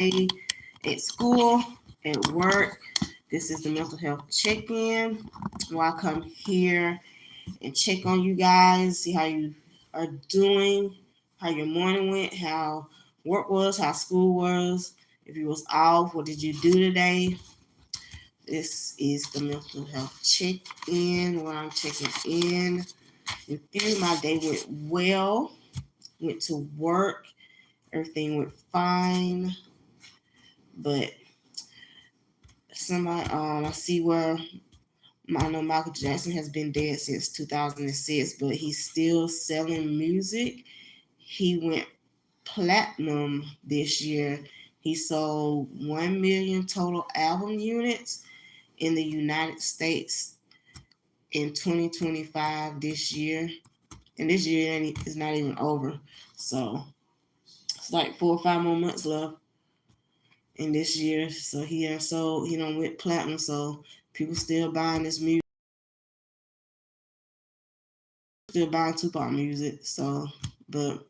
at school, at work. This is the mental health check-in, where I come here and check on you guys, see how you are doing, how your morning went, how work was, how school was. If you was off, what did you do today? This is the mental health check-in, where I'm checking in with you. My day went well. Went to work. Everything went fine. But I see where I know Michael Jackson has been dead since 2006, but he's still selling music. He went platinum this year. He sold 1 million total album units in the United States in 2025 this year. And this year is not even over. So it's like 4 or 5 more months left in this year. So he done went platinum. So people still buying this music, still buying Tupac music. So, but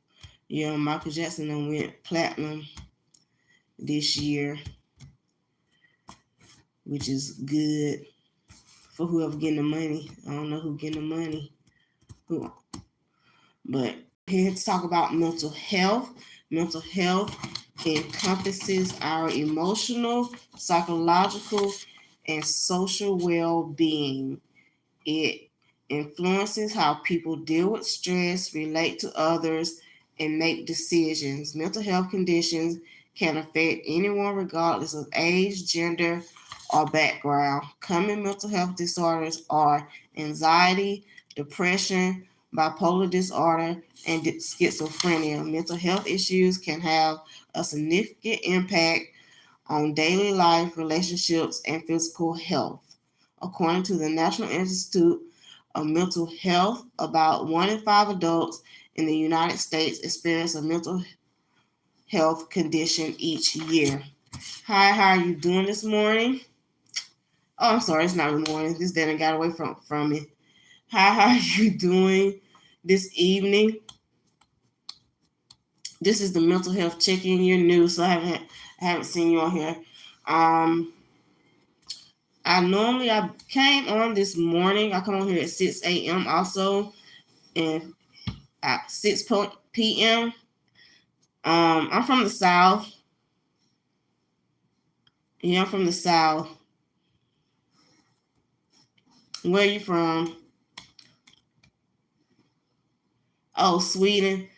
yeah, Michael Jackson done went platinum this year, which is good for whoever getting the money. I don't know who getting the money, but here to talk about mental health. Mental health encompasses our emotional, psychological, and social well-being. It influences how people deal with stress, relate to others, and make decisions. Mental health conditions can affect anyone regardless of age, gender, or background. Common mental health disorders are anxiety, depression, bipolar disorder, and schizophrenia. Mental health issues can have a significant impact on daily life, relationships, and physical health. According to the National Institute of Mental Health, about 1 in 5 adults in the United States experience a mental health condition each year. Hi, how are you doing this morning? Oh, I'm sorry, it's not the morning. This didn't got away from me. Hi, how are you doing this evening? This is the mental health check-in. You're new, so I haven't seen you on here. I came on this morning. I come on here at 6 a.m. also, and at 6 p.m. I'm from the South. Yeah, I'm from the South. Where are you from? Oh, Sweden.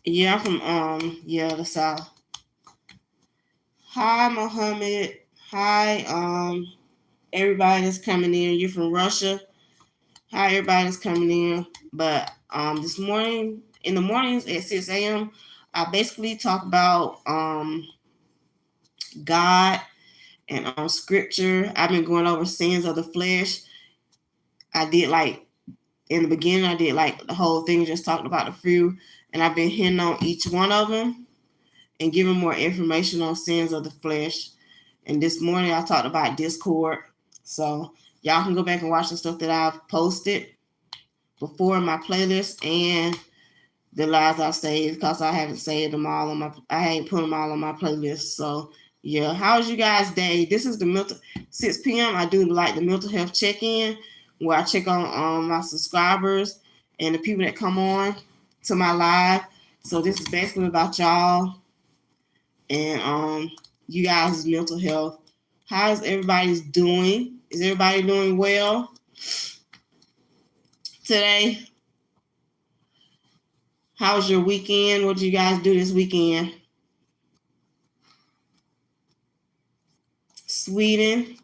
Yeah, I'm from the South. Hi, Mohammed. Hi, everybody that's coming in. You're from Russia. Hi, everybody that's coming in. But this morning, in the mornings at 6 a.m., I basically talk about God and scripture. I've been going over sins of the flesh. I did in the beginning, I did the whole thing, just talked about the few, and I've been hitting on each one of them and giving more information on sins of the flesh. And this morning I talked about discord. So y'all can go back and watch the stuff that I've posted before in my playlist and the lives I've saved, because I haven't saved them all I ain't put them all on my playlist. So yeah, how's you guys' day? This is the 6 p.m. I do the mental health check-in, where I check on my subscribers and the people that come on to my live. So this is basically about y'all and you guys' mental health. How's everybody's doing? Is everybody doing well today? How was your weekend? What did you guys do this weekend? Sweden.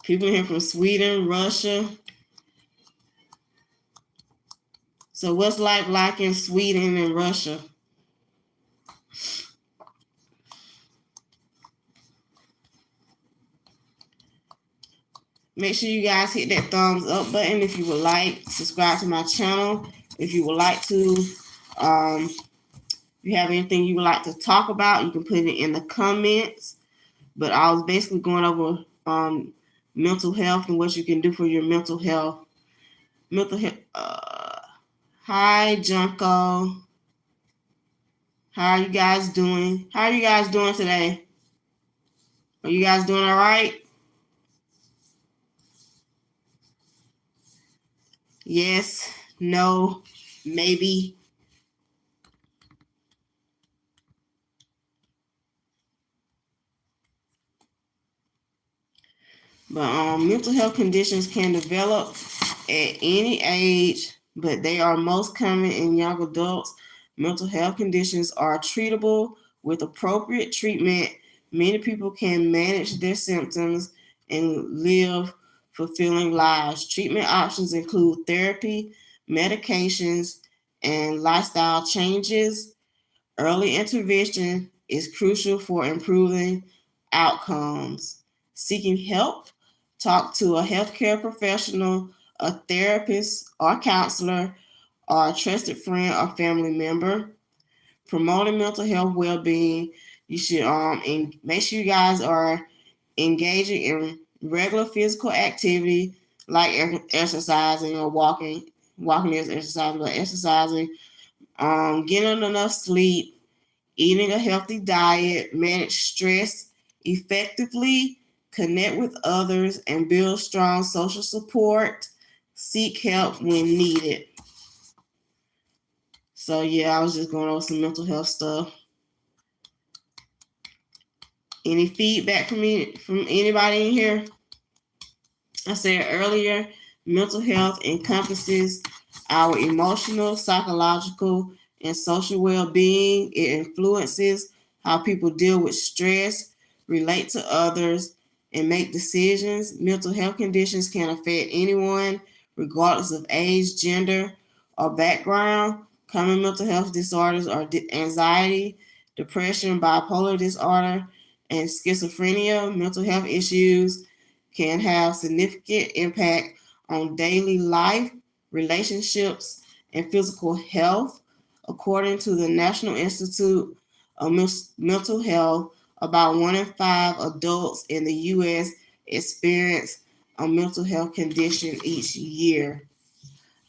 People here from Sweden, Russia. So what's life like in Sweden and Russia? Make sure you guys hit that thumbs up button if you would like. Subscribe to my channel if you would like to. If you have anything you would like to talk about, you can put it in the comments. But I was basically going over mental health and what you can do for your mental health. Hi, Junko. How are you guys doing? How are you guys doing today? Are you guys doing all right? Yes, no, maybe. But mental health conditions can develop at any age, but they are most common in young adults. Mental health conditions are treatable with appropriate treatment. Many people can manage their symptoms and live fulfilling lives. Treatment options include therapy, medications, and lifestyle changes. Early intervention is crucial for improving outcomes. Seeking help, talk to a healthcare professional, a therapist or counselor, or a trusted friend or family member. Promoting mental health well-being, you should and make sure you guys are engaging in regular physical activity like exercising or walking. Walking is exercise, but exercising, getting enough sleep, eating a healthy diet, manage stress effectively, connect with others, and build strong social support. Seek help when needed. So, yeah, I was just going over some mental health stuff. Any feedback from anybody in here? I said earlier, mental health encompasses our emotional, psychological, and social well being. It influences how people deal with stress, relate to others, and make decisions. Mental health conditions can affect anyone, regardless of age, gender, or background. Common mental health disorders are anxiety, depression, bipolar disorder, and schizophrenia. Mental health issues can have significant impact on daily life, relationships, and physical health. According to the National Institute of Mental Health, about 1 in 5 adults in the U.S. experience a mental health condition each year.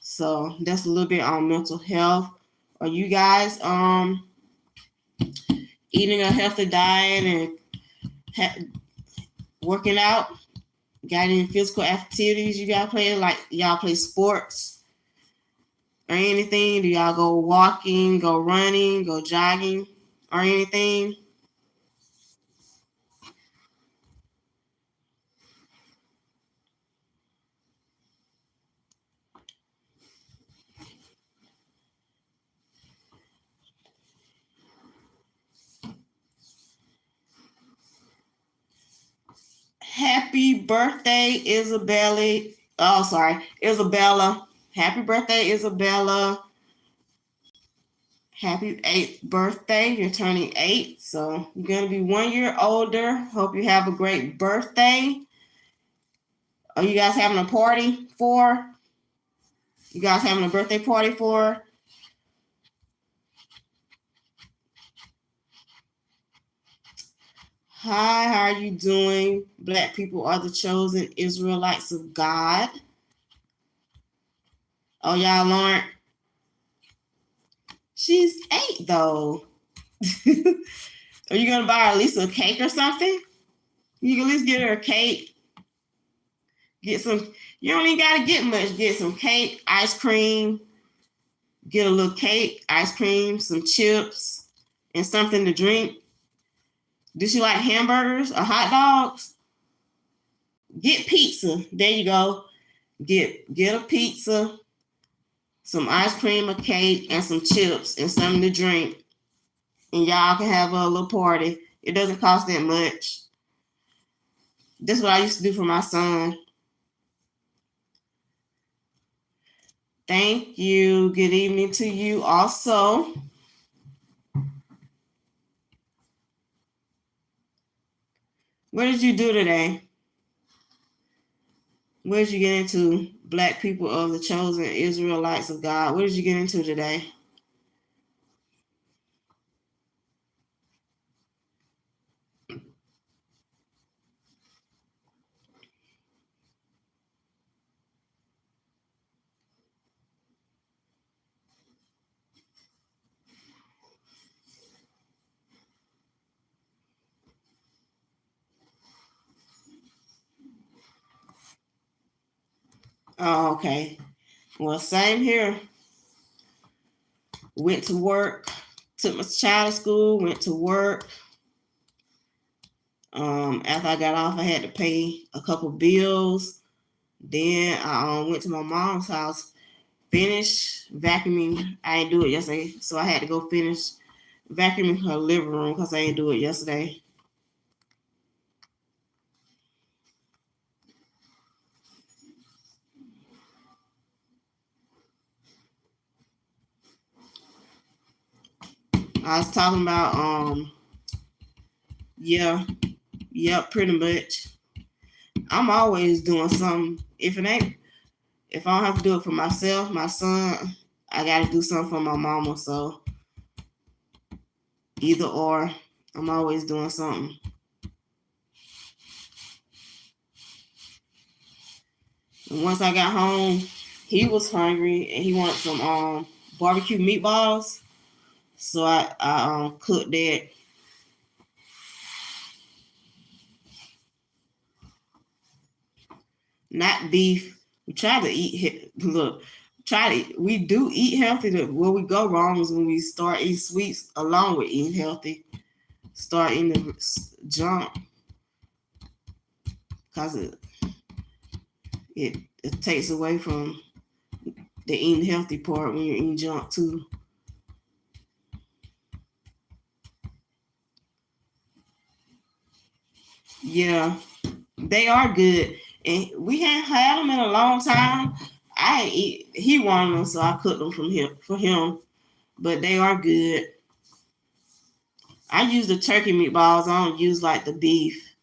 So that's a little bit on mental health. Are you guys eating a healthy diet and working out? Got any physical activities you guys play? Like y'all play sports or anything? Do y'all go walking, go running, go jogging, or anything? Happy birthday, Isabella. Oh, sorry, Isabella. Happy birthday, Isabella. Happy 8th birthday. You're turning 8, so you're going to be 1 year older. Hope you have a great birthday. Are you guys having a party for? You guys having a birthday party for? Hi, how are you doing? Black people are the chosen Israelites of God. Oh, y'all learned? She's 8, though. Are you going to buy her at least a cake or something? You can at least get her a cake. Get some, you don't even got to get much. Get some cake, ice cream, get a little cake, ice cream, some chips, and something to drink. Does she like hamburgers or hot dogs? Get pizza. There you go. Get a pizza, some ice cream, a cake, and some chips and something to drink. And y'all can have a little party. It doesn't cost that much. That's what I used to do for my son. Thank you. Good evening to you also. What did you do today? What did you get into? Black people of the chosen Israelites of God. What did you get into today? Oh, okay. Well, same here. Went to work, took my child to school, went to work. After I got off, I had to pay a couple bills. Then I went to my mom's house, finished vacuuming. I didn't do it yesterday, so I had to go finish vacuuming her living room because I didn't do it yesterday. I was talking about yeah, yep, pretty much. I'm always doing something. If I don't have to do it for myself, my son, I gotta do something for my mama. So either or, I'm always doing something. And once I got home, he was hungry and he wanted some barbecue meatballs. So I cooked that. Not beef. We try to eat. Look, we do eat healthy. Where we go wrong is when we start eating sweets along with eating healthy. Start eating the junk because it takes away from the eating healthy part when you're eating junk too. Yeah, they are good, and we hadn't had them in a long time. He wanted them, so I cooked them for him. But they are good. I use the turkey meatballs. I don't use like the beef.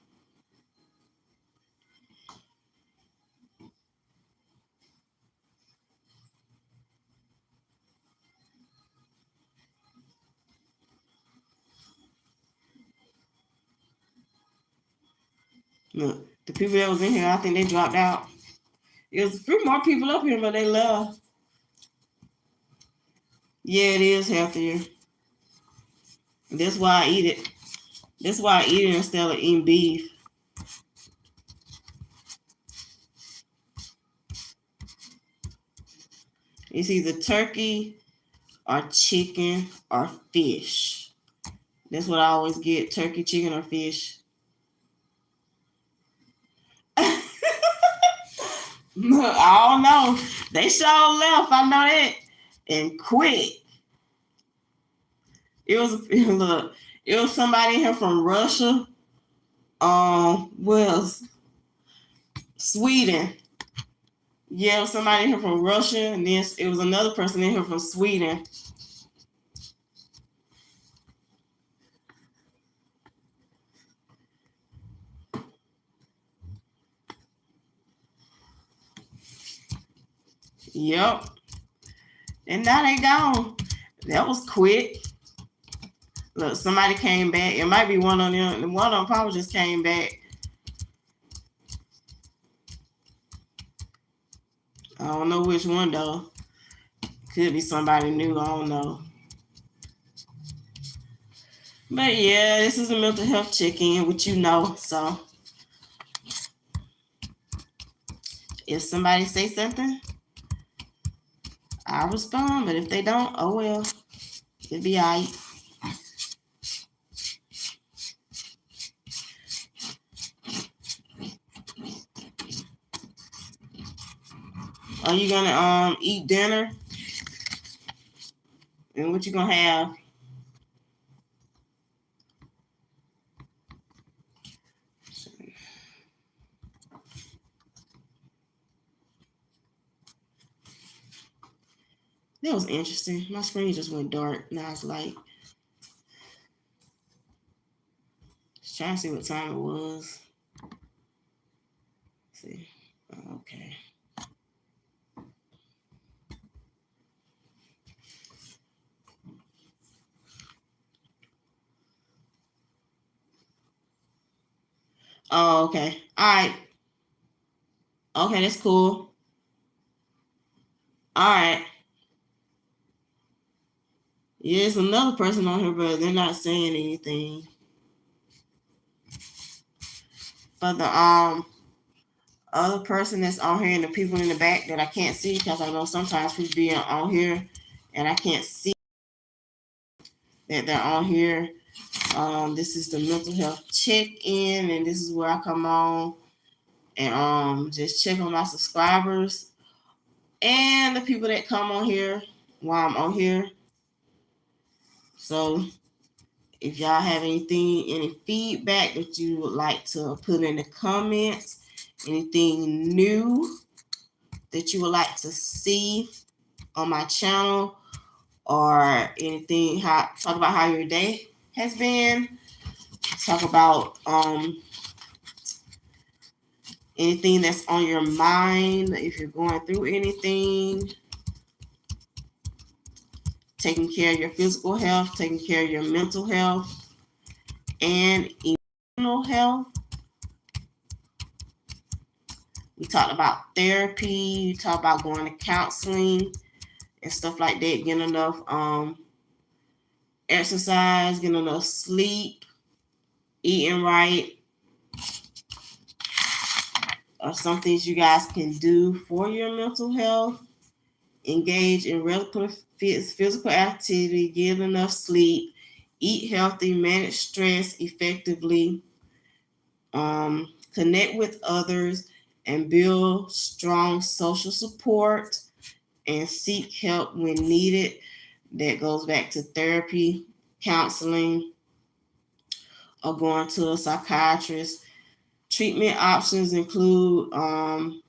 Look, the people that was in here, I think they dropped out. There's a few more people up here, but they left. Yeah, it is healthier. That's why I eat it. That's why I eat it instead of eating beef. It's either turkey or chicken or fish. That's what I always get: turkey, chicken, or fish. I don't know. They sure left. I know that. And quick. It was look. It was somebody here from Russia. Was Sweden. Yeah, it was somebody here from Russia, and then it was another person in here from Sweden. Yep. And now they gone. That was quick. Look, somebody came back. It might be one of them. One of them probably just came back. I don't know which one though. Could be somebody new. I don't know. But yeah, this is a mental health check-in, which you know. So if somebody say something, I'll respond. But if they don't, oh well. It'll be alright. Are you gonna eat dinner? And what you gonna have? That was interesting. My screen just went dark. Now it's light. Just trying to see what time it was. Let's see. Okay. Oh, okay. All right. Okay, that's cool. All right. Yeah, there's another person on here, but they're not saying anything. But other person that's on here and the people in the back that I can't see, because I know sometimes people be on here and I can't see that they're on here. This is the mental health check-in, and this is where I come on and just check on my subscribers and the people that come on here while I'm on here. So if y'all have any feedback that you would like to put in the comments, anything new that you would like to see on my channel, or anything, talk about how your day has been, talk about anything that's on your mind, if you're going through anything, taking care of your physical health, taking care of your mental health, and emotional health. We talked about therapy, we talked about going to counseling and stuff like that, getting enough exercise, getting enough sleep, eating right, or some things you guys can do for your mental health. Engage in regular physical activity, get enough sleep, eat healthy, manage stress effectively, connect with others, and build strong social support, and seek help when needed. That goes back to therapy, counseling, or going to a psychiatrist. Treatment options include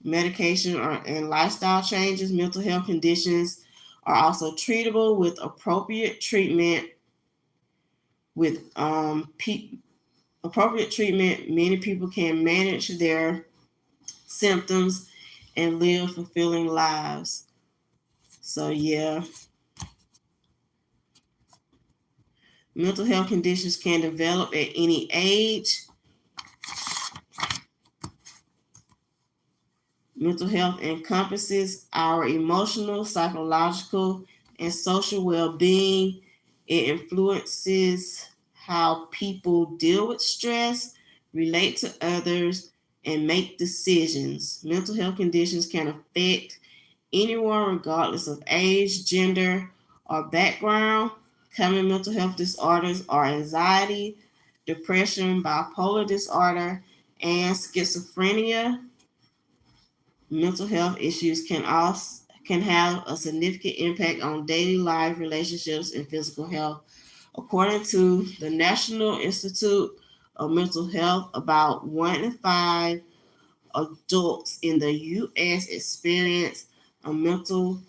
medication and lifestyle changes. Mental health conditions are also treatable with appropriate treatment. With appropriate treatment, many people can manage their symptoms and live fulfilling lives. So yeah, mental health conditions can develop at any age. Mental health encompasses our emotional, psychological, and social well being. It influences how people deal with stress, relate to others, and make decisions. Mental health conditions can affect anyone regardless of age, gender, or background. Common mental health disorders are anxiety, depression, bipolar disorder, and schizophrenia. Mental health issues can have a significant impact on daily life, relationships, and physical health. According to the National Institute of Mental Health, about 1 in 5 adults in the U.S. experience a mental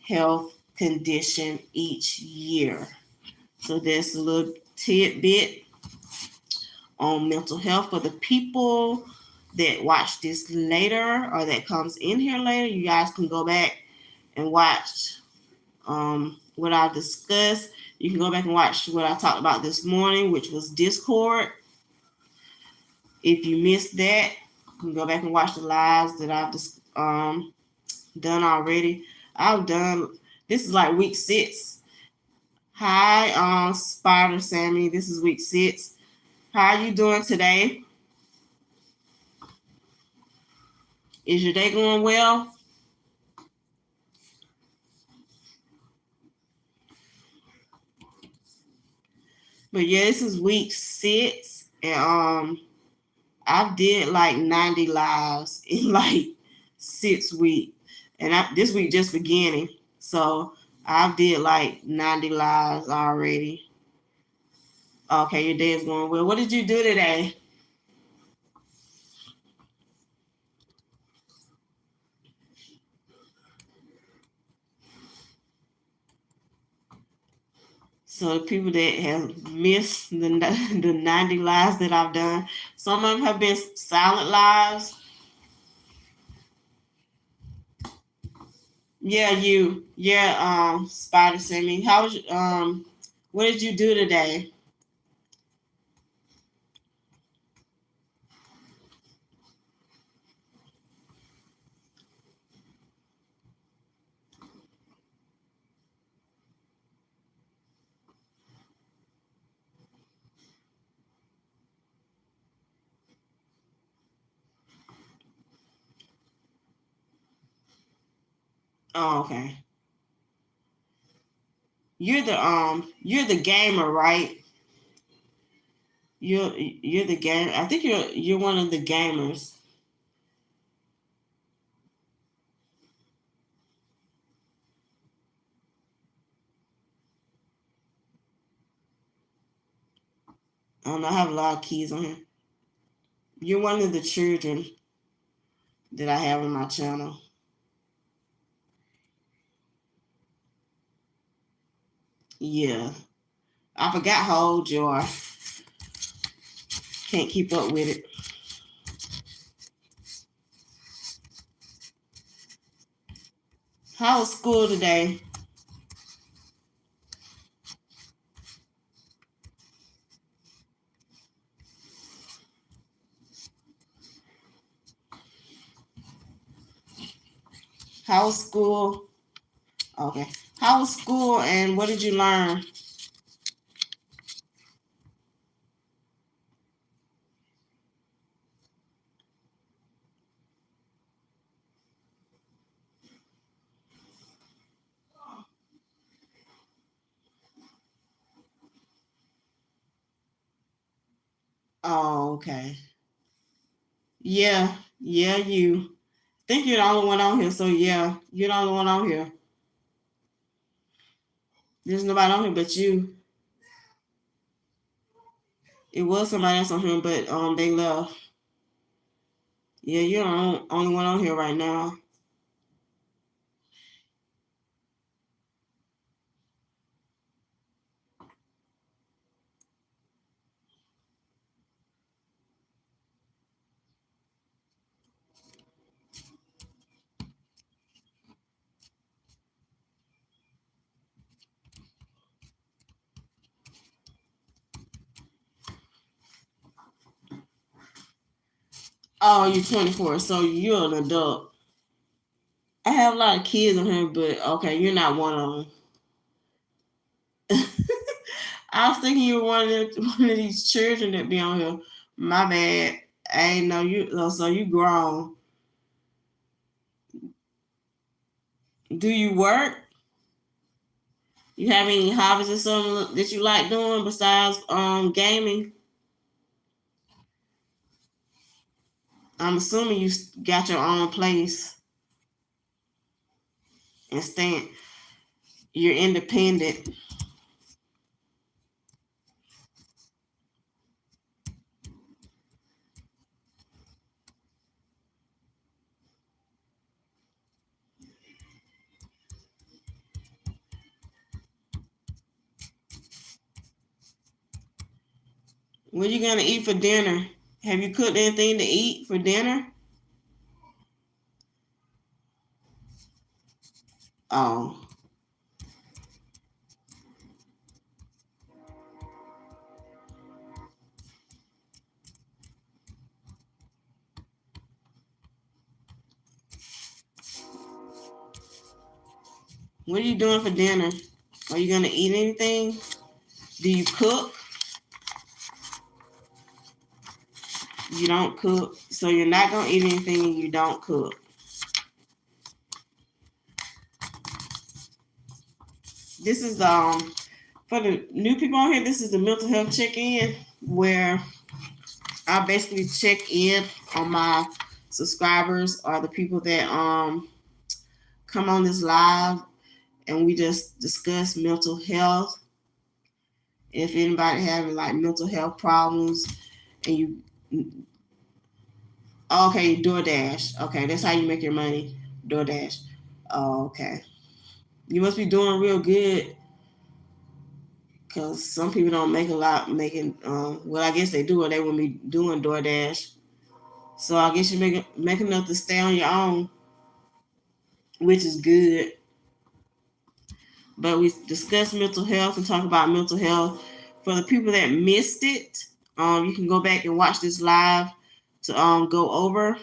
health condition each year. So that's a little tidbit on mental health for the people that watch this later or that comes in here later. You guys can go back and watch what I've discussed. You can go back and watch what I talked about this morning, which was Discord. If you missed that, you can go back and watch the lives that I've done already. I've done, this is like week 6. Hi, Spider Sammy. This is week 6. How are you doing today? Is your day going well? But yeah, this is week 6, and I did like 90 lives in like 6 weeks, and this week just beginning, so I did like 90 lives already. Okay, your day is going well. What did you do today? So the people that have missed the 90 lives that I've done, some of them have been silent lives. Yeah, Spider sent me. How was what did you do today? Oh, okay. You're the gamer, right? You're the game. I think you're one of the gamers. I don't know. I have a lot of keys on here. You're one of the children that I have on my channel. Yeah. I forgot how old you are. Can't keep up with it. How was school today? How was school? Okay. How was school and what did you learn? Oh, okay. Yeah. Yeah, you. Think you're the only one on here, so yeah, you're the only one on here. There's nobody on here but you. It was somebody else on here, but they left. Yeah, you're the only one on here right now. Oh, you're 24, so you're an adult. I have a lot of kids on here, but okay, you're not one of them. I was thinking you were one of these children that be on here. My bad. I ain't know you. So you grown. Do you work? You have any hobbies or something that you like doing besides gaming? I'm assuming you got your own place and stand. You're independent. What you gonna eat for dinner? Have you cooked anything to eat for dinner? Oh, what are you doing for dinner? Are you gonna eat anything? Do you cook? You don't cook, so you're not gonna eat anything and you don't cook. This is for the new people on here. This is the mental health check-in where I basically check in on my subscribers or the people that come on this live, and we just discuss mental health. If anybody having like mental health problems, and you okay, DoorDash. Okay, that's how you make your money. DoorDash. Oh, okay. You must be doing real good because some people don't make a lot making. Well, I guess they do, or they wouldn't be doing DoorDash. So I guess you make enough to stay on your own, which is good. But we discuss mental health and talk about mental health. For the people that missed it, you can go back and watch this live to go over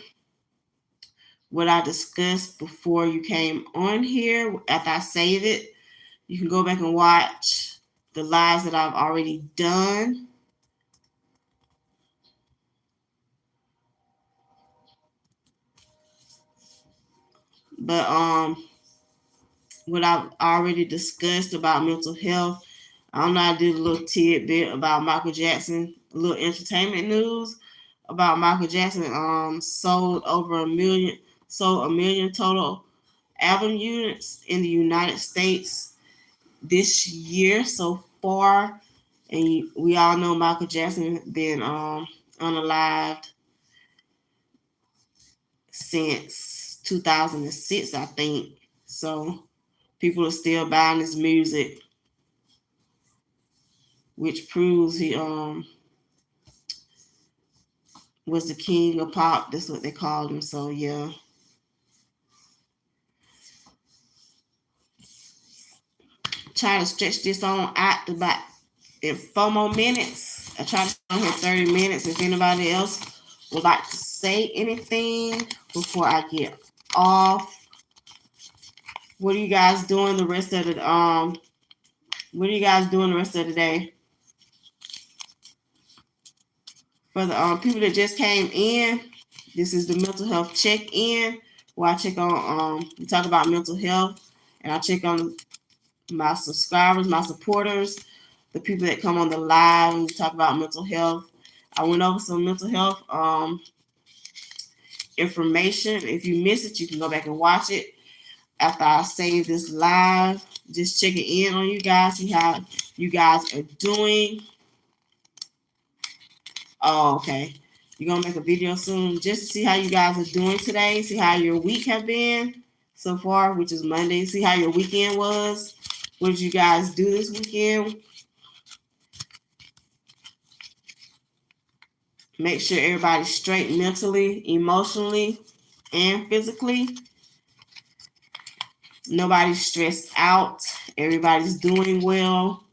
what I discussed before you came on here. After I save it, you can go back and watch the lives that I've already done. But what I've already discussed about mental health. I'm not do a little tidbit about Michael Jackson, a little entertainment news about Michael Jackson. Sold a million total album units in the United States this year so far. And we all know Michael Jackson been unalived since 2006, I think. So people are still buying his music, which proves he was the king of pop. That's what they called him. So yeah. Try to stretch this on out to about in 4 more minutes. I try to stay on here 30 minutes. If anybody else would like to say anything before I get off. What are you guys doing the rest of the what are you guys doing the rest of the day? For the people that just came in, this is the mental health check-in where I check on we talk about mental health and I check on my subscribers, my supporters, the people that come on the live and we talk about mental health. I went over some mental health information. If you miss it, you can go back and watch it after I save this live. Just checking in on you guys, see how you guys are doing. Oh, okay. You're gonna make a video soon just to see how you guys are doing today, see how your week have been so far, which is Monday. See how your weekend was. What did you guys do this weekend? Make sure everybody's straight mentally, emotionally, and physically. Nobody's stressed out. Everybody's doing well.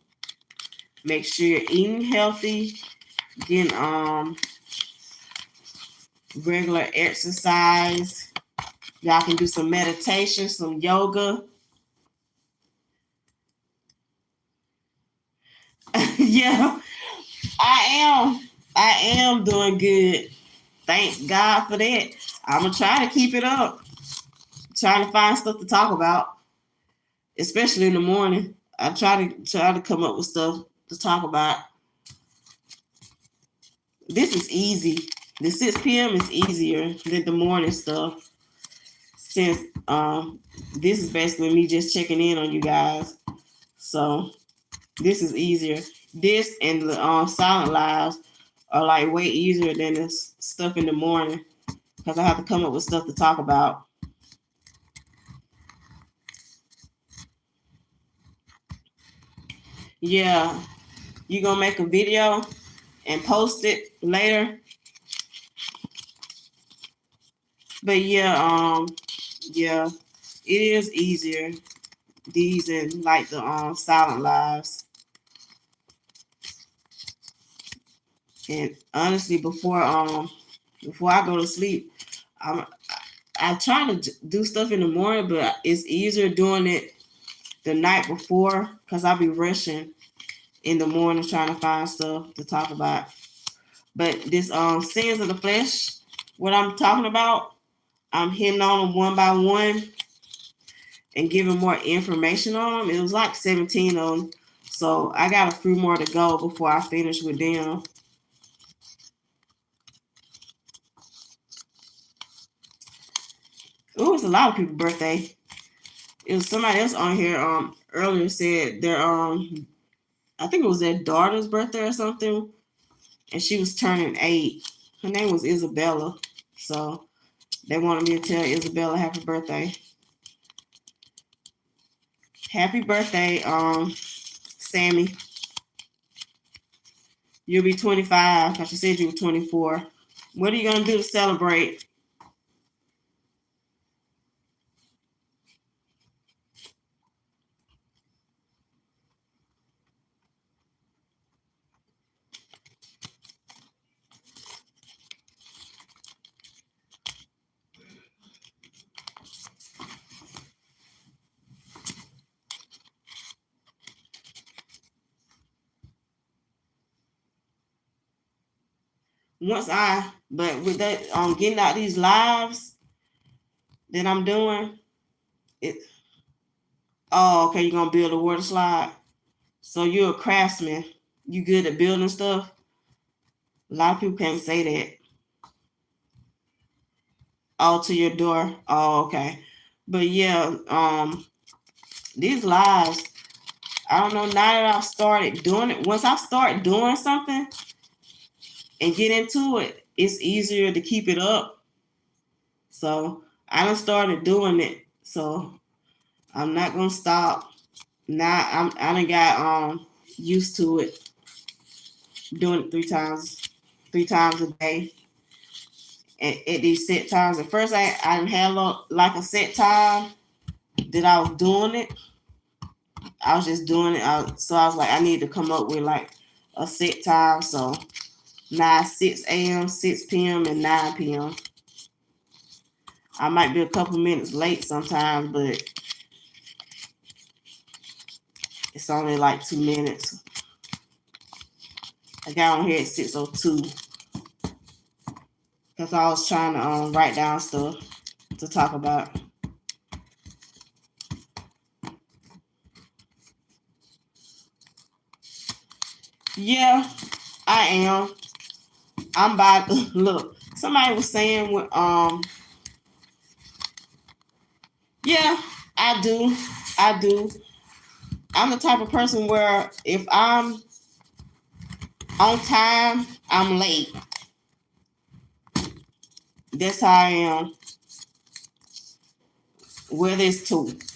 Make sure you're eating healthy, getting regular exercise. Y'all can do some meditation, some yoga. Yeah, I am doing good. Thank God for that. I'm gonna try to keep it up. Trying to find stuff to talk about, especially in the morning. I try to come up with stuff to talk about. This is easy. The 6 p.m. is easier than the morning stuff since this is basically me just checking in on you guys. So this is easier. This and the silent lives are like way easier than this stuff in the morning because I have to come up with stuff to talk about. Yeah, you gonna make a video and post it later. But yeah, it is easier. These and like the silent lives. And honestly, before I go to sleep, I try to do stuff in the morning, but it's easier doing it the night before because I'll be rushing in the morning trying to find stuff to talk about. But this sins of the flesh, what I'm talking about, I'm hitting on them one by one and giving more information on them. It was like 17 of them. So I got a few more to go before I finish with them. Ooh, it's a lot of people's birthday. It was somebody else on here earlier said their I think it was their daughter's birthday or something, and she was turning 8. Her name was Isabella, so they wanted me to tell Isabella happy birthday. Happy birthday, Sammy. You'll be 25 because you said you were 24. What are you gonna do to celebrate? But with that getting out these lives that I'm doing, it Oh, okay, you're gonna build a water slide. So you're a craftsman. You good at building stuff? A lot of people can't say that. Oh, to your door. Oh, okay. But yeah, these lives, I don't know, now that I've started doing it, once I start doing something and get into it, it's easier to keep it up. So I done started doing it. So I'm not gonna stop. Now I done got used to it, doing it three times a day at these set times. At first I didn't have like a set time that I was doing it. I was just doing it. So I was like, I need to come up with like a set time. So now 6 a.m., 6 p.m., and 9 p.m. I might be a couple minutes late sometimes, but it's only like 2 minutes. I got on here at 6:02 because I was trying to write down stuff to talk about. Yeah, I am. I'm about to look. Somebody was saying yeah, I do. I do. I'm the type of person where if I'm on time, I'm late. That's how I am. Whether it's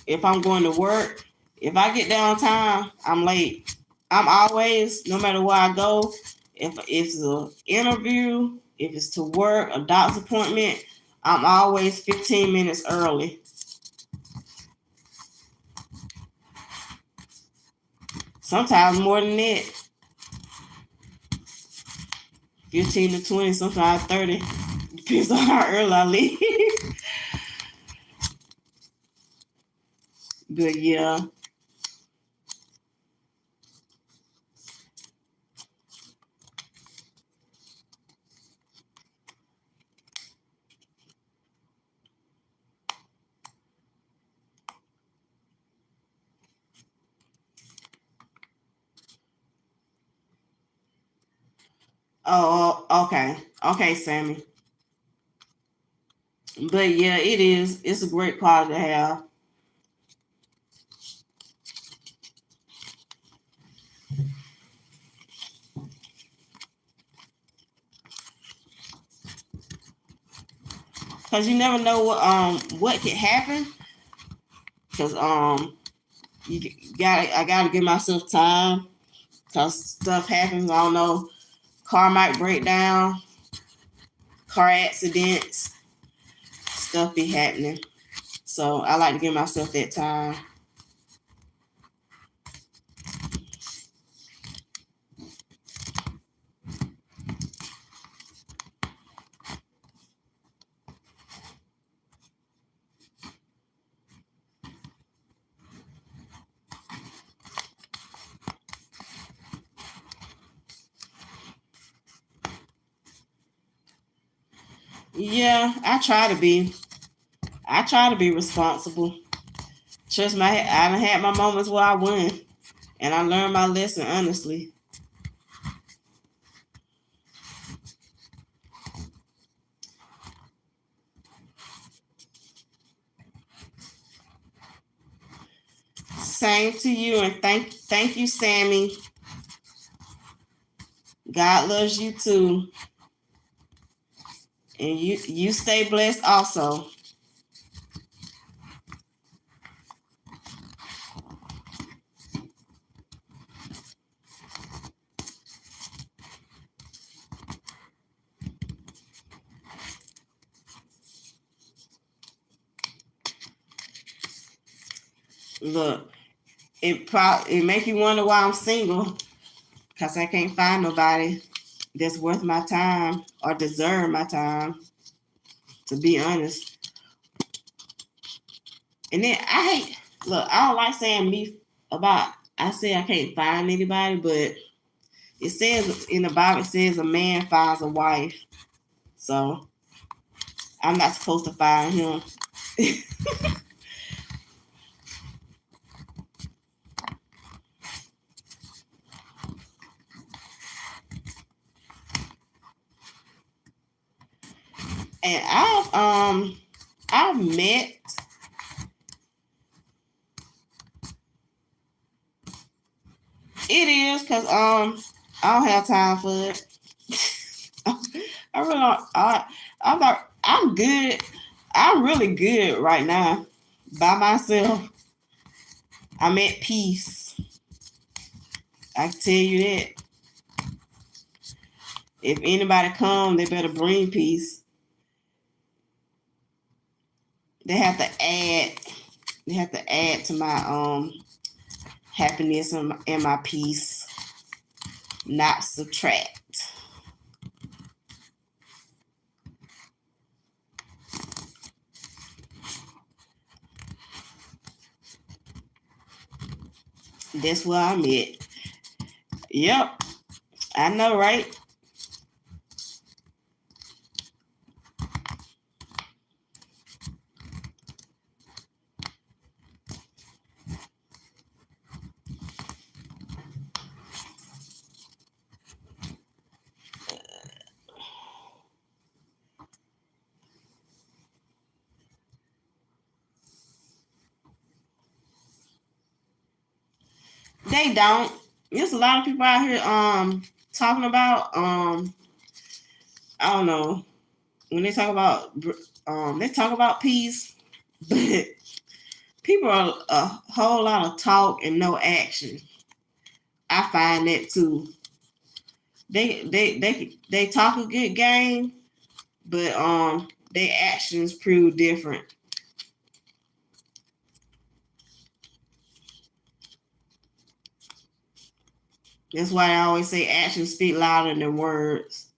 if I'm going to work, if I get there on time, I'm late. I'm always, no matter where I go, if it's an interview, if it's to work, a doctor's appointment, I'm always 15 minutes early. Sometimes more than that. 15 to 20, sometimes 30. Depends on how early I leave. But yeah. Oh, okay. Okay, Sammy. But yeah, it is. It's a great quality to have. Cause you never know what could happen. Cause I gotta give myself time. Cause stuff happens. I don't know. Car might break down. Car accidents. Stuff be happening. So I like to give myself that time. Yeah, I try to be. I try to be responsible. Trust me, I done had my moments where I won, and I learned my lesson honestly. Same to you, and thank you, Sammy. God loves you too, and you stay blessed also. Look, it make you wonder why I'm single, cause I can't find nobody that's worth my time or deserve my time. To be honest, and then I don't like saying me about. I say I can't find anybody, but it says in the Bible, it says a man finds a wife. So I'm not supposed to find him. And I've met it is because I don't have time for it. I really don't. I'm not. I'm good. I'm really good right now by myself. I'm at peace. I can tell you that. If anybody come, they better bring peace. They have to add. They have to add to my happiness and my peace, not subtract. That's where I'm at. Yep, I know, right? They don't. There's a lot of people out here talking about I don't know, when they talk about peace, but people are a whole lot of talk and no action. I find that too. They talk a good game, but their actions prove different. That's why I always say actions speak louder than words.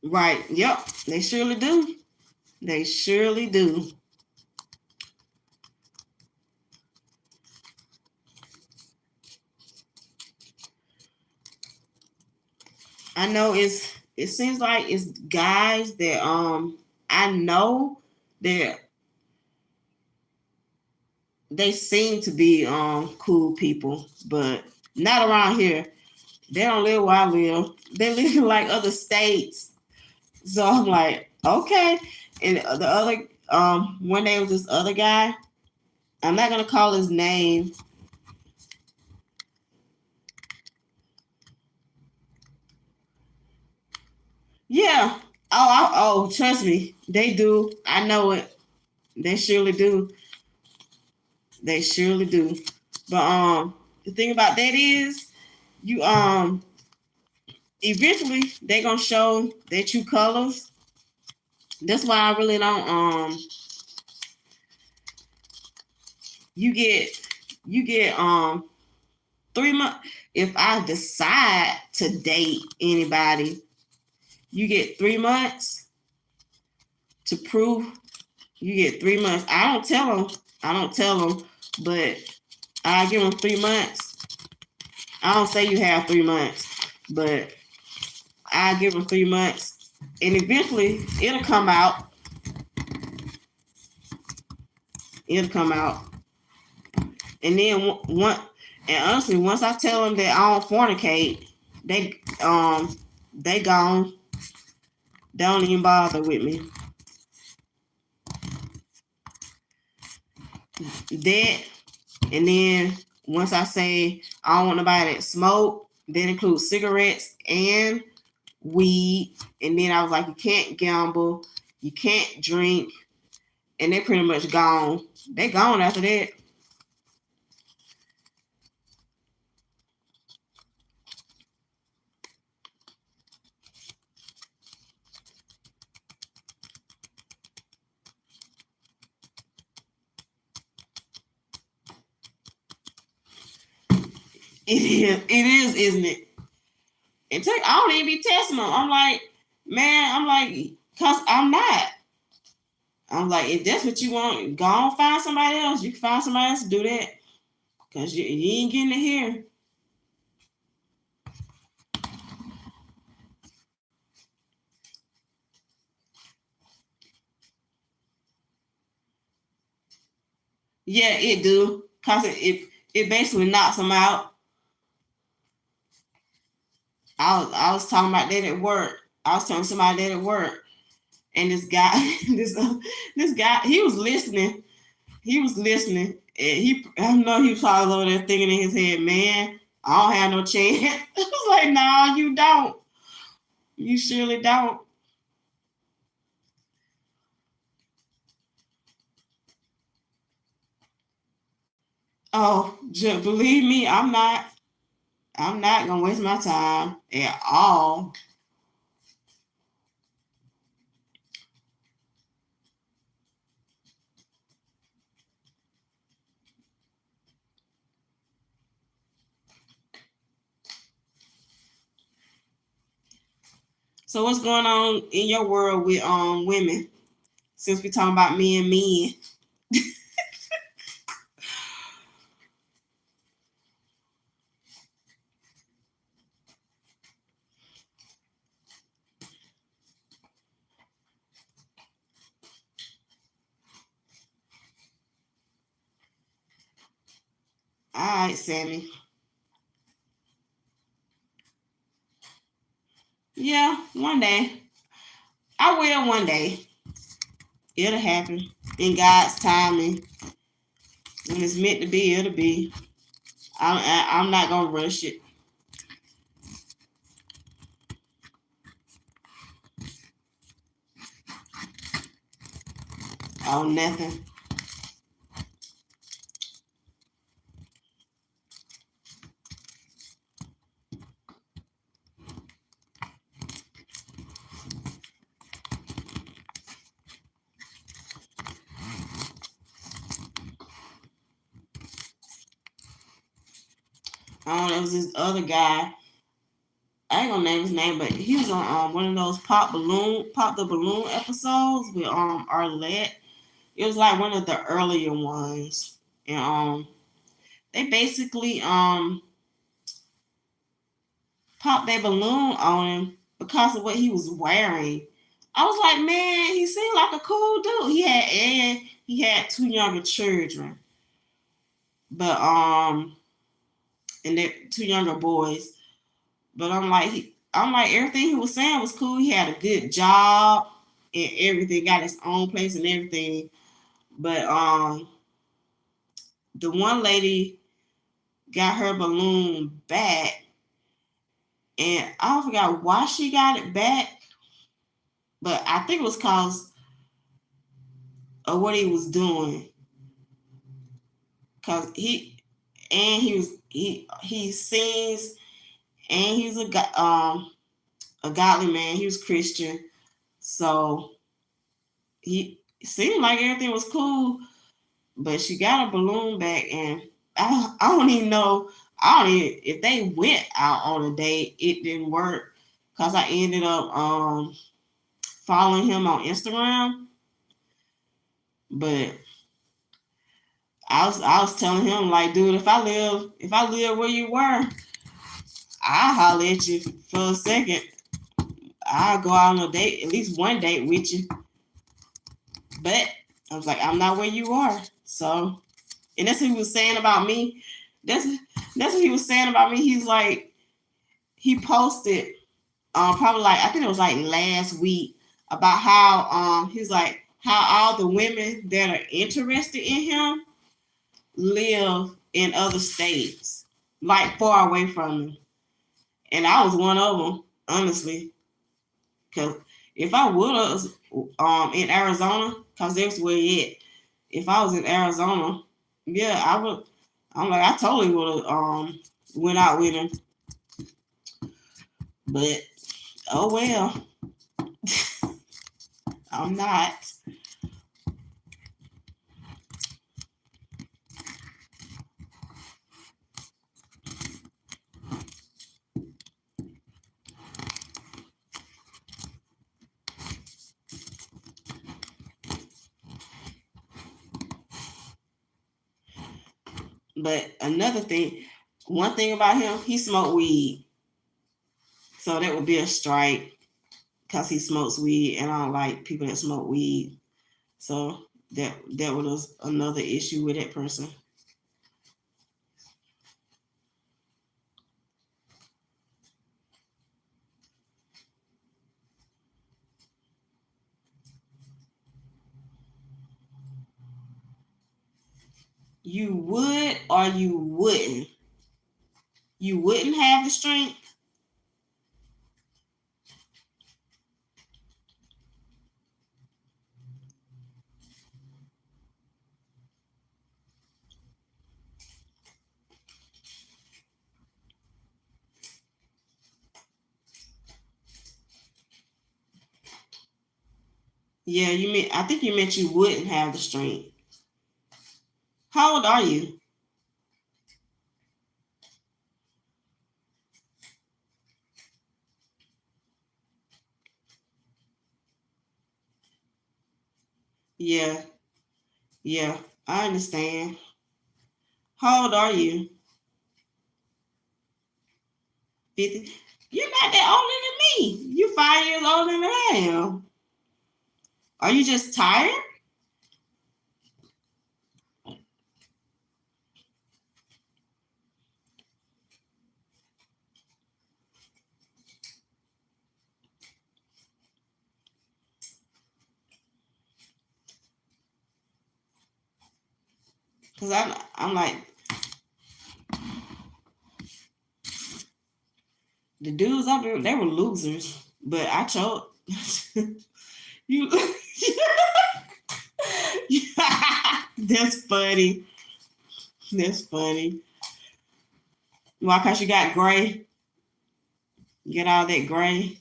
Right. Yep. They surely do. They surely do. I know it seems like it's guys that I know that they seem to be cool people, but not around here. They don't live where I live. They live in like other states. So I'm like, okay. And the other one day was this other guy. I'm not gonna call his name. Yeah. Oh, trust me, they do. I know it. They surely do. They surely do. But the thing about that is, you eventually they gonna show their true colors. That's why I really don't you get 3 months. If I decide to date anybody, you get 3 months to prove. You get 3 months. I don't tell them. But I give them 3 months. I don't say you have 3 months, but I give them 3 months, and eventually it'll come out. It'll come out, and then one. And honestly, once I tell them that I don't fornicate, they gone. They don't even bother with me. That, and then once I say I don't want nobody that smoke, that includes cigarettes and weed. And then I was like, you can't gamble, you can't drink, and they're pretty much gone. They gone after that. Isn't it? And I don't even be testing them. I'm like, man, cause I'm not. I'm like, if that's what you want, go on find somebody else. You can find somebody else to do that. Cause you ain't getting it here. Yeah, it do. Cause it basically knocks them out. I was talking about that at work. I was telling somebody that at work, and this guy, this guy, he was listening. He was listening. And I know he was probably over there thinking in his head, man, I don't have no chance. I was like, no, you don't. You surely don't. Oh, believe me, I'm not. I'm not gonna waste my time at all. So what's going on in your world with women? Since we're talking about men. All right, Sammy. Yeah, one day. I will one day. It'll happen. In God's timing. When it's meant to be, it'll be. I'm not gonna rush it. Oh, nothing. There was this other guy. I ain't gonna name his name, but he was on one of those pop the balloon episodes with Arlette. It was like one of the earlier ones, and they basically popped their balloon on him because of what he was wearing. I was like, man, he seemed like a cool dude. He had two younger children, but and they're two younger boys. But I'm like everything he was saying was cool. He had a good job and everything, got his own place and everything. But the one lady got her balloon back, and I forgot why she got it back, but I think it was cause of what he was doing. Cause he sings, and he's a godly man. He was Christian, so he seemed like everything was cool. But she got a balloon back, and I don't even know. I don't even if they went out on a date. It didn't work because I ended up following him on Instagram. But I was telling him like, dude, if I live where you were, I'll holler at you for a second. I'll go out on a date, at least one date with you. But I was like, I'm not where you are. So, and that's what he was saying about me. That's that's what he was saying about me. He's like, he posted probably like I think it was like last week about how he's like how all the women that are interested in him live in other states, like far away from him. And I was one of them, honestly, because if I would have in Arizona, because that's where it. If I was in Arizona, yeah, I would. I'm like I totally would have went out with him, but oh well, I'm not. But another thing, one thing about him, he smoked weed, so that would be a strike because he smokes weed, and I don't like people that smoke weed. So that was another issue with that person. You would or you wouldn't? You wouldn't have the strength? Yeah, I think you meant you wouldn't have the strength. How old are you? Yeah, yeah, I understand. How old are you? 50. You're not that older than me. You're 5 years older than I am. Are you just tired? Because I'm like, the dudes out there, they were losers. But I chose. You. That's funny. That's funny. Why? Because you got gray. You get all that gray.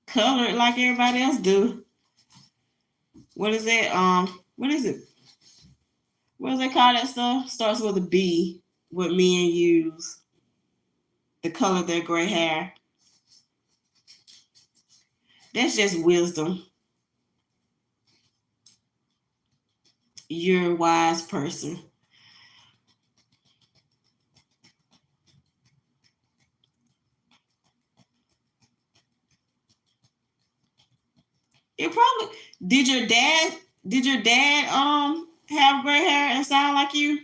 Colored like everybody else do. What is that? What is it? What does they call that stuff? Starts with a B. What men use to color their gray hair. That's just wisdom. You're a wise person. It probably did your dad have gray hair and sound like you?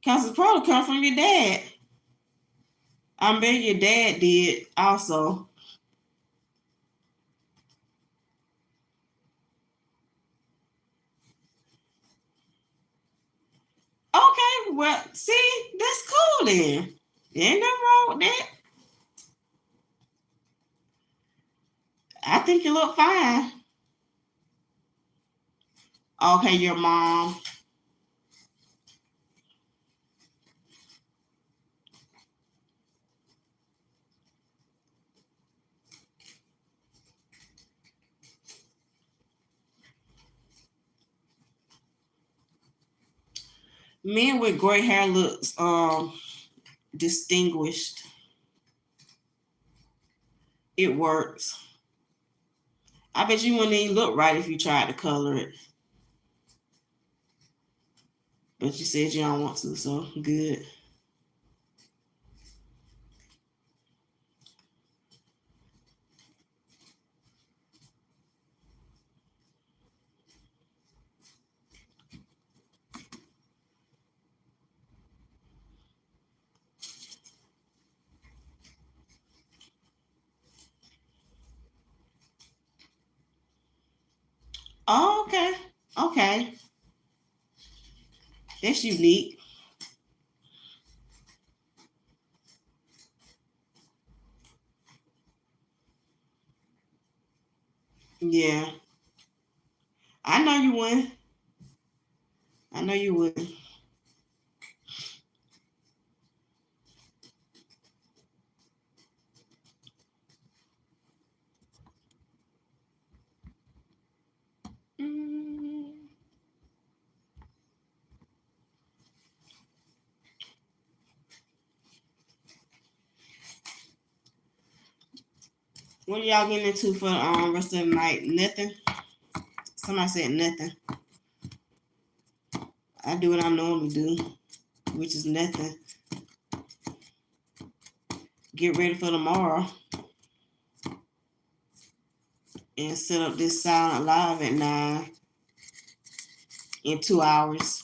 Cause it probably come from your dad. I bet your dad did also. Okay, well, see, that's cool then. Ain't nothing wrong with that. I think you look fine. Okay, your mom. Men with gray hair looks distinguished. It works. I bet you wouldn't even look right if you tried to color it. But you said you don't want to, so good. Oh, okay. Okay. That's unique. Yeah. I know you wouldn't. I know you wouldn't. Mm. What are y'all getting into for the rest of the night? Nothing. Somebody said nothing. I do what I normally do, which is nothing. get ready for tomorrow and set up this silent live at 9 in 2 hours.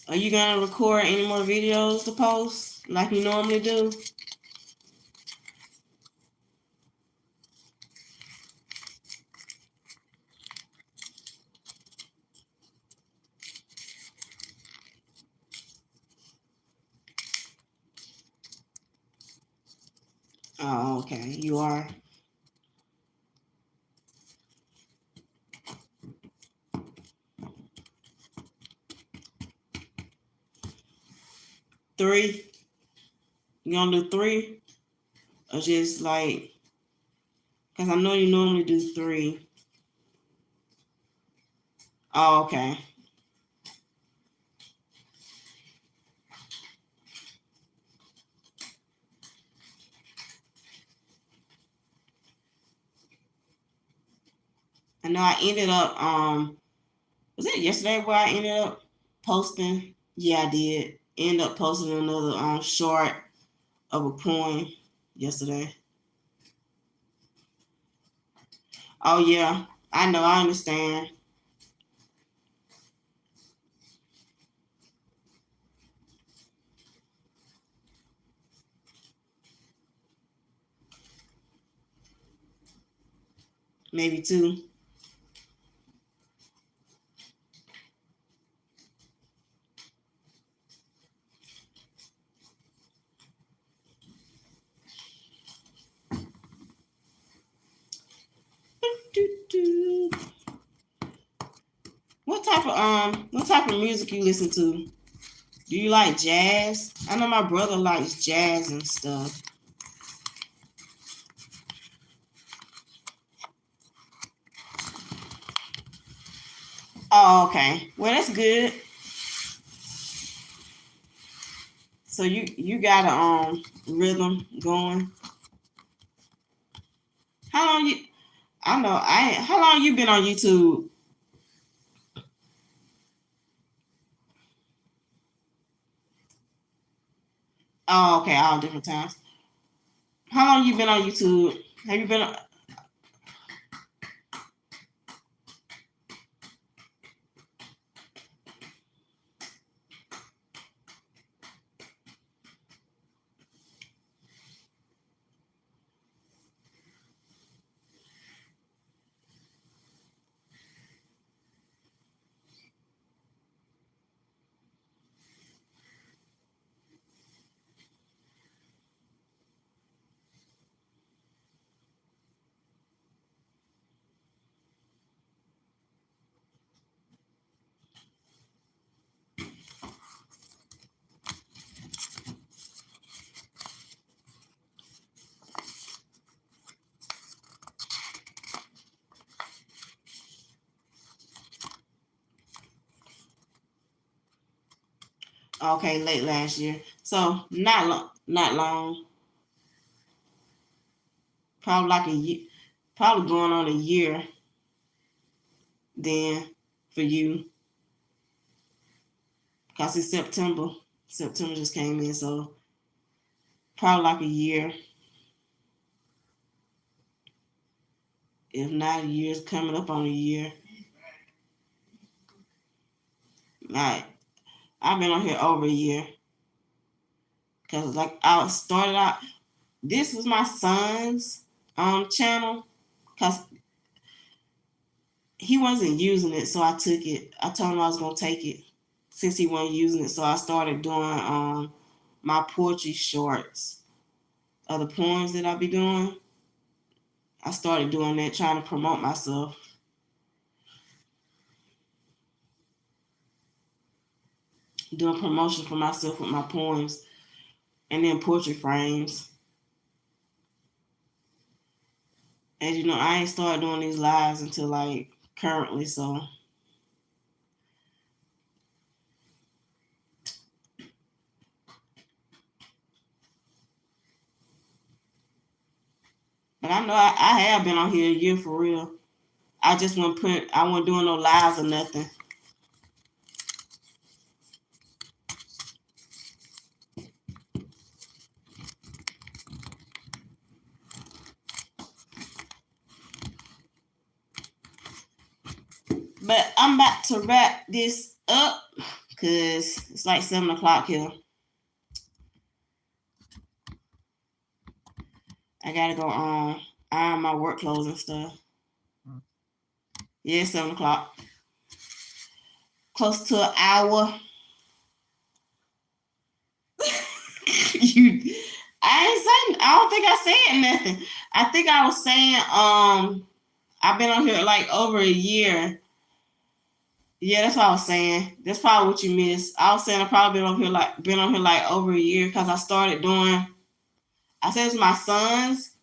Are you gonna record any more videos to post like you normally do? Oh, okay. You are. Three? You gonna do 3? Or just like, because I know you normally do 3. Oh, okay. I know I ended up, was it yesterday where I ended up posting? Yeah, I did. End up posting another short of a poem yesterday. Oh yeah, I know, I understand. Maybe 2. What type of music you listen to? Do you like jazz? I know my brother likes jazz and stuff. Oh, okay. Well, that's good. So you got a rhythm going. How long you? I know. How long you been on YouTube? Oh, okay. All different times. How long you been on YouTube? Have you been? Okay, late last year. So not long. Not long. Probably like a year. Probably going on a year. Then for you, cause it's September. September just came in, so probably like a year. If not a year, it's coming up on a year. Like I've been on here over a year. Cause like I started out, this was my son's channel. Cause he wasn't using it, so I took it. I told him I was gonna take it since he wasn't using it. So I started doing my poetry shorts of the poems that I be doing. I started doing that, trying to promote myself, doing promotion for myself with my poems, and then poetry frames. As you know, I ain't started doing these lives until like currently, so. But I know I have been on here a year for real. I just wasn't doing no lives or nothing. But I'm about to wrap this up because it's like 7 o'clock here. I gotta go iron my work clothes and stuff. Yeah, 7 o'clock. Close to an hour. you I ain't saying I don't think I said nothing. I think I was saying I've been on here like over a year. Yeah, that's what I was saying. That's probably what you missed. I was saying I probably been on here like over a year because I started doing. I said it's my son's.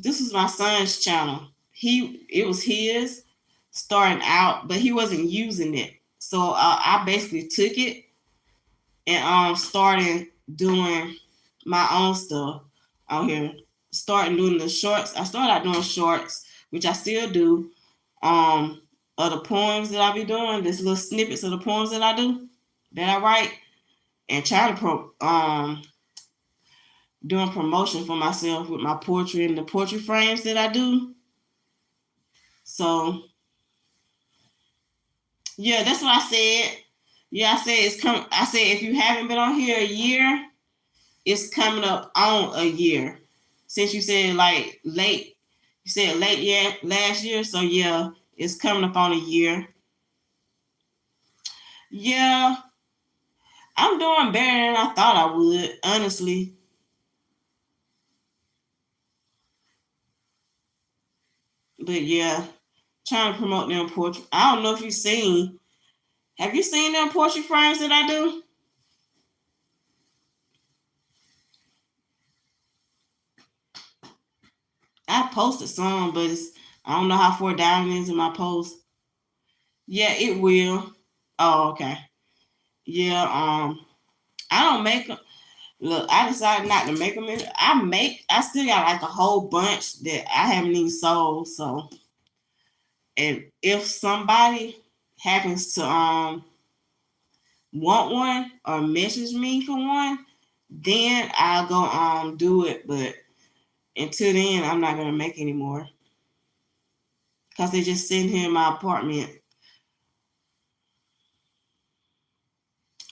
This was my son's channel. It was his starting out, but he wasn't using it. So I basically took it and started doing my own stuff out here. Starting doing the shorts. I started out doing shorts, which I still do. Of the poems that I be doing, this little snippets of the poems that I do, that I write, and try to doing promotion for myself with my poetry and the poetry frames that I do. So yeah, that's what I said. Yeah, I said it's come. I said if you haven't been on here a year, it's coming up on a year. Since you said like late, you said late yeah last year. So yeah, it's coming up on a year. Yeah, I'm doing better than I thought I would, honestly. But yeah, trying to promote them portrait. I don't know if you've seen. Have you seen them portrait frames that I do? I posted some, but I don't know how far down it is in my post. Yeah, it will. Oh, okay. Yeah. I don't make them. Look, I decided not to make them. I still got like a whole bunch that I haven't even sold. So, and if somebody happens to want one or message me for one, then I'll go do it. But until then, I'm not gonna make any more because they just sitting here in my apartment.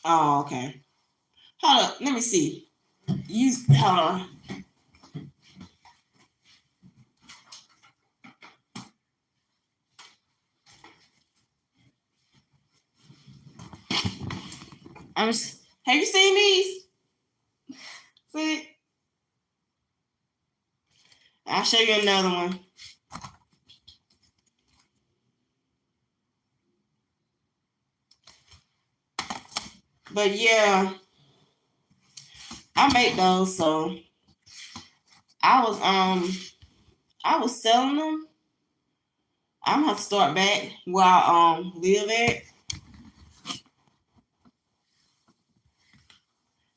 Oh, okay. Hold up, let me see. Hold on. Have you seen these? See? I'll show you another one. But yeah, I make those, so I was I was selling them. I'm gonna have to start back where I live at.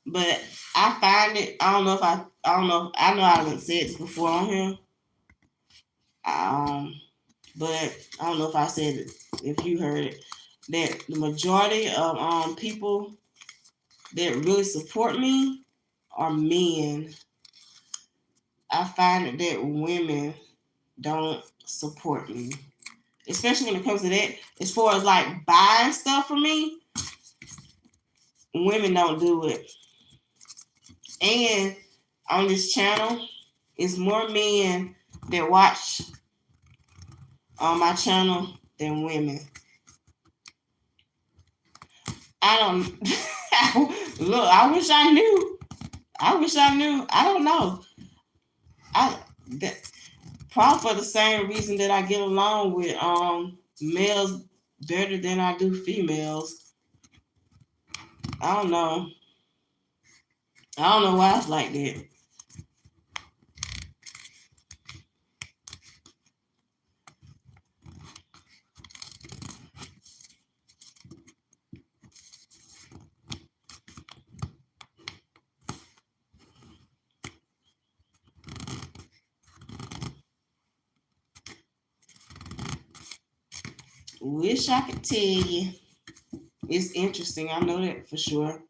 But I find it. I don't know. I know I haven't said this before on here. But I don't know if I said it. If you heard it, that the majority of people that really support me are men. I find that women don't support me, especially when it comes to that. As far as like buying stuff for me, women don't do it. And on this channel, it's more men that watch on my channel than women. I don't look. I wish I knew. I wish I knew. I don't know. I that, probably for the same reason that I get along with males better than I do females. I don't know. I don't know why it's like that. Wish I could tell you. It's interesting. I know that for sure.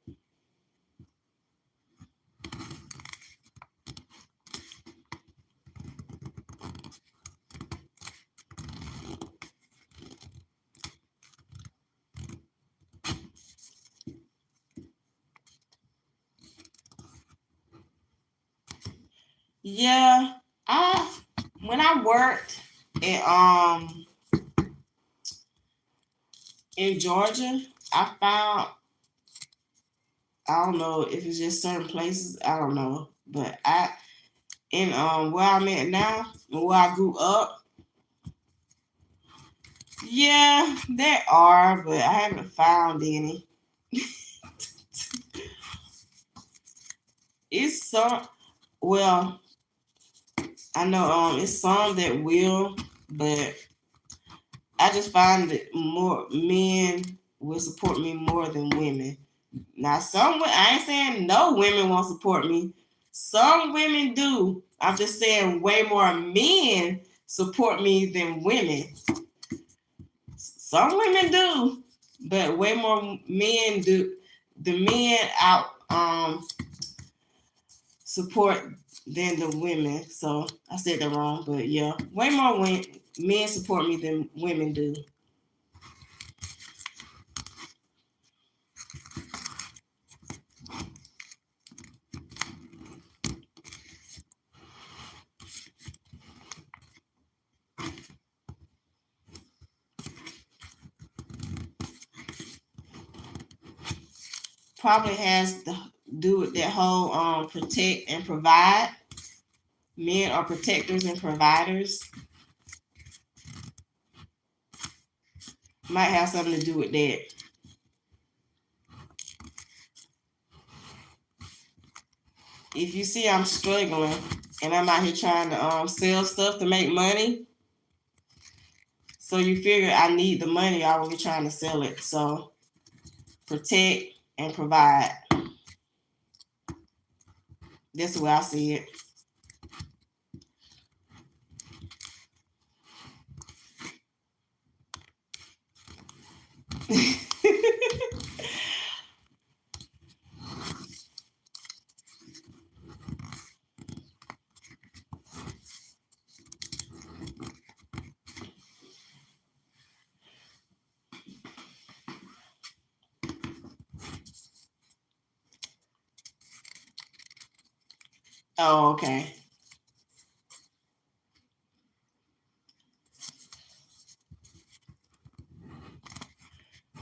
Yeah, I when I worked in Georgia, I found I don't know if it's just certain places, I don't know, but I in where I'm at now, where I grew up, yeah, there are, but I haven't found any. It's some well, I know it's some that will, but I just find that more men will support me more than women. Now, I ain't saying no women won't support me. Some women do. I'm just saying way more men support me than women. Some women do, but way more men do. The men out support than the women. So I said that wrong, but yeah, way more men support me than women do. Probably has to do with that whole protect and provide. Men are protectors and providers. Might have something to do with that. If you see I'm struggling and I'm out here trying to sell stuff to make money, so you figure I need the money, I will be trying to sell it. So protect and provide. That's the way I see it. Oh, okay.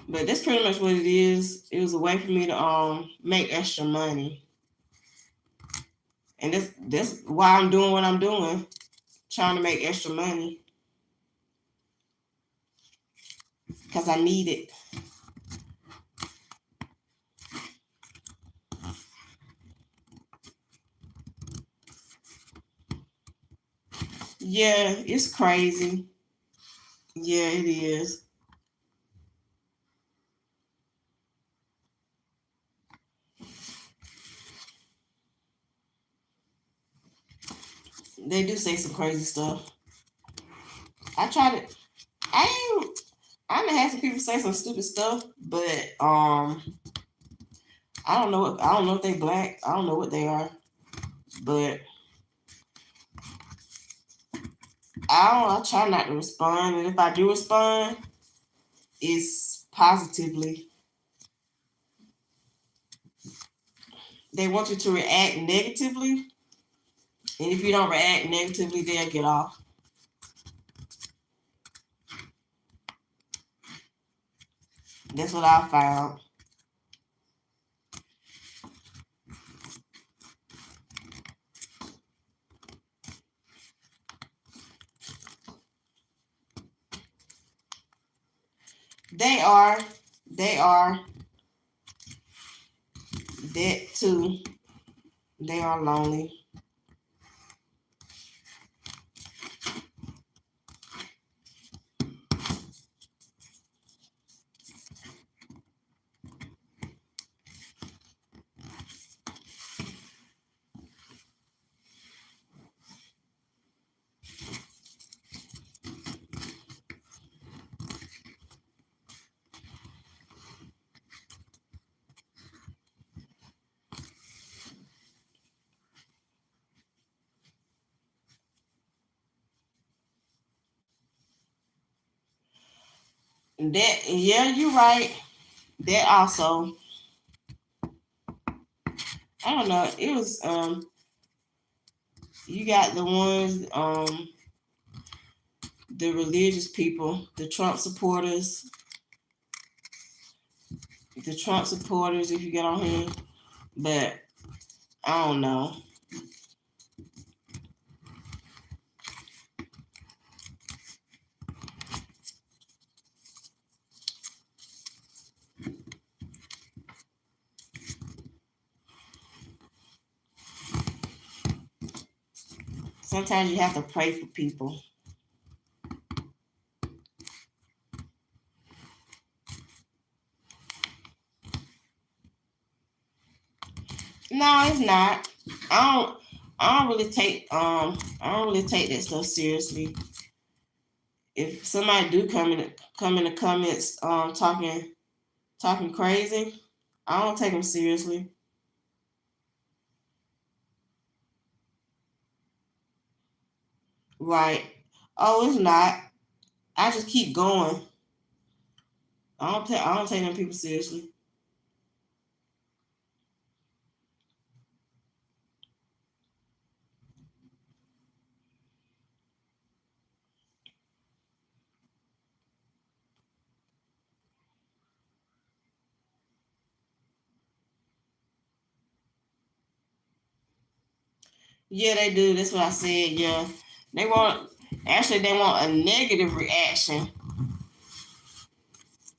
But that's pretty much what it is. It was a way for me to make extra money. And that's why I'm doing what I'm doing, trying to make extra money. Because I need it. Yeah, it's crazy. Yeah, it is. They do say some crazy stuff. I try to I ain't I done had some people say some stupid stuff, but I don't know if they black. I don't know what they are. But I try not to respond. And if I do respond, it's positively. They want you to react negatively. And if you don't react negatively, they'll get off. That's what I found. They are. They are. That too. They are lonely. That yeah, you're right. That also. I don't know. It was You got the ones, the religious people, the Trump supporters, if you get on here. But I don't know. Sometimes you have to pray for people. No, it's not. I don't. I don't really take. I don't really take that stuff seriously. If somebody do come in the comments, talking crazy, I don't take them seriously. Right? Oh, it's not. I just keep going. I don't take them people seriously. Yeah, they do. That's what I said. Yeah, they want. Actually, they want a negative reaction.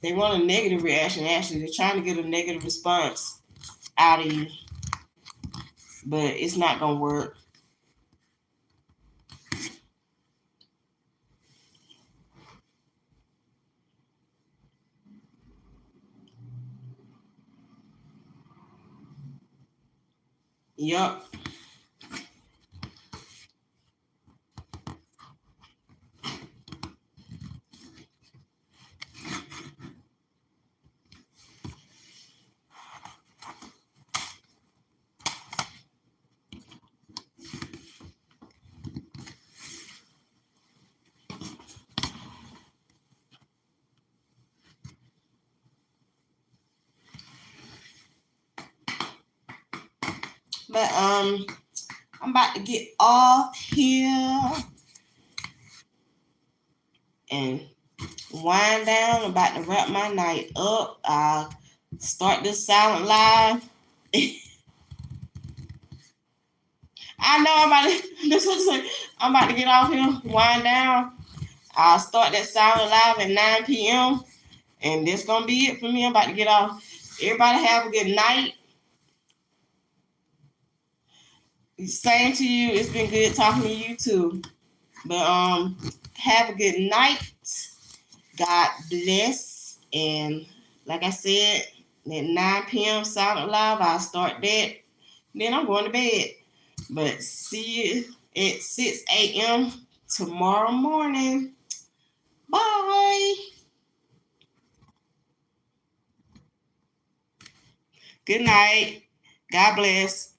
They want a negative reaction. Actually, they're trying to get a negative response out of you, but it's not gonna work. Yup. But I'm about to get off here and wind down. I'm about to wrap my night up. I'll start this silent live. I know I'm about to. This was like, I'm about to get off here, wind down. I'll start that silent live at 9 p.m. And that's gonna be it for me. I'm about to get off. Everybody have a good night. Same to you. It's been good talking to you too. But have a good night. God bless. And like I said, at 9 p.m. Silent Live, I'll start that. Then I'm going to bed. But see you at 6 a.m. tomorrow morning. Bye. Good night. God bless.